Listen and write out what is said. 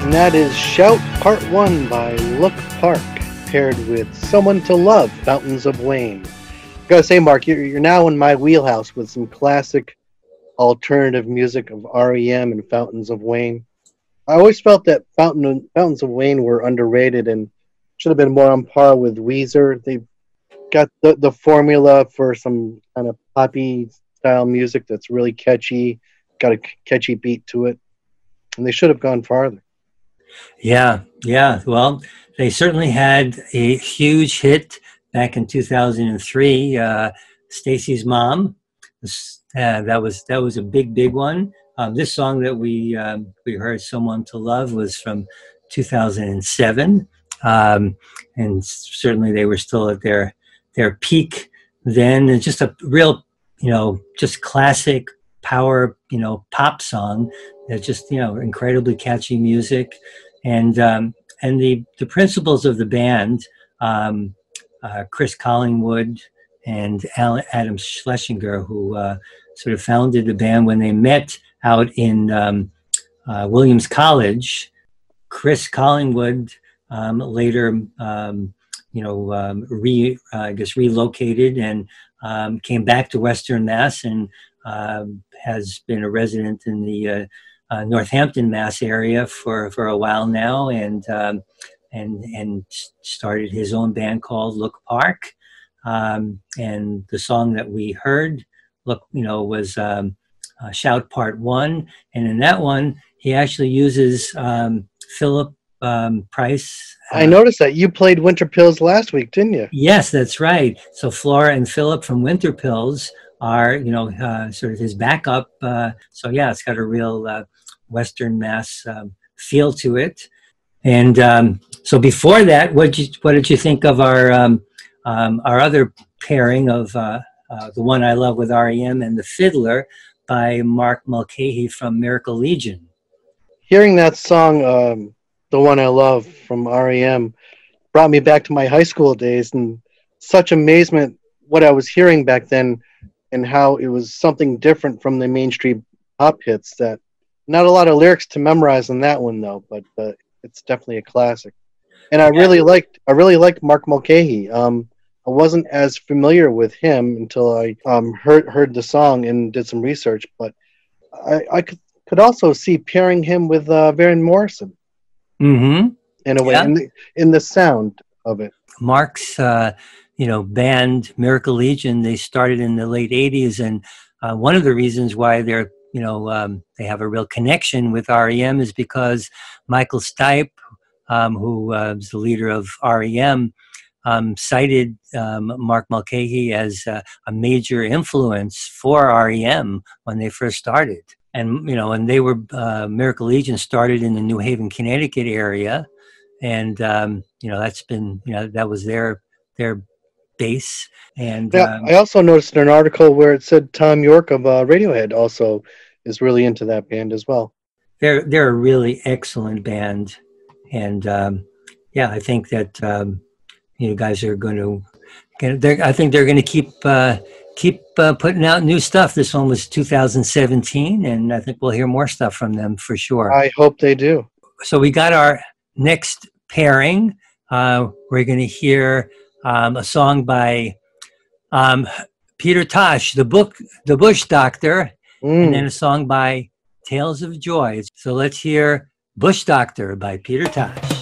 And that is Shout Part 1 by Look Park, paired with Someone to Love, Fountains of Wayne. Gotta say, Mark, you're now in my wheelhouse with some classic alternative music of R.E.M. and Fountains of Wayne. I always felt that Fountains of Wayne were underrated and should have been more on par with Weezer. They've got the formula for some kind of poppy style music that's really catchy, got a catchy beat to it, and they should have gone farther. Yeah. Well, they certainly had a huge hit back in 2003. Stacy's Mom. That was a big one. This song that we heard, Someone to Love, was from 2007, and certainly they were still at their peak then. And just a real, just classic power, pop song. That's just incredibly catchy music, and the principals of the band, Chris Collingwood and Adam Schlesinger, who sort of founded the band when they met out in Williams College. Chris Collingwood later, relocated and came back to Western Mass and has been a resident in the Northampton, Mass area for a while now, and started his own band called Look Park. And the song that we heard, was Shout Part 1. And in that one, he actually uses Philip Price. I noticed that you played Winter Pills last week, didn't you? Yes, that's right. So Flora and Philip from Winter Pills are, sort of his backup. So yeah, it's got a real Western Mass feel to it. And so before that, what did you think of our other pairing of The One I Love with R.E.M. and The Fiddler by Mark Mulcahy from Miracle Legion? Hearing that song, The One I Love from R.E.M., brought me back to my high school days, and such amazement what I was hearing back then and how it was something different from the mainstream pop hits. That not a lot of lyrics to memorize on that one though, but it's definitely a classic. And I really liked Mark Mulcahy. I wasn't as familiar with him until I heard the song and did some research, but I could also see pairing him with Van Morrison. Mm-hmm. In a way, in the sound of it. Mark's, band Miracle Legion, they started in the late 80s, and one of the reasons why they're, they have a real connection with R.E.M. is because Michael Stipe, who was the leader of R.E.M., cited Mark Mulcahy as a major influence for R.E.M. when they first started. And, and they were, Miracle Legion started in the New Haven, Connecticut area. And, that's been, that was their base. And I also noticed an article where it said Tom York of Radiohead also is really into that band as well. They're a really excellent band. And, I think that, guys are going to, I think they're going to keep putting out new stuff. This one was 2017, and I think we'll hear more stuff from them for sure. I hope they do. So we got our next pairing. We're going to hear a song by Peter Tosh, the Bush Doctor, and then a song by Tales of Joy. So let's hear Bush Doctor by Peter Tosh.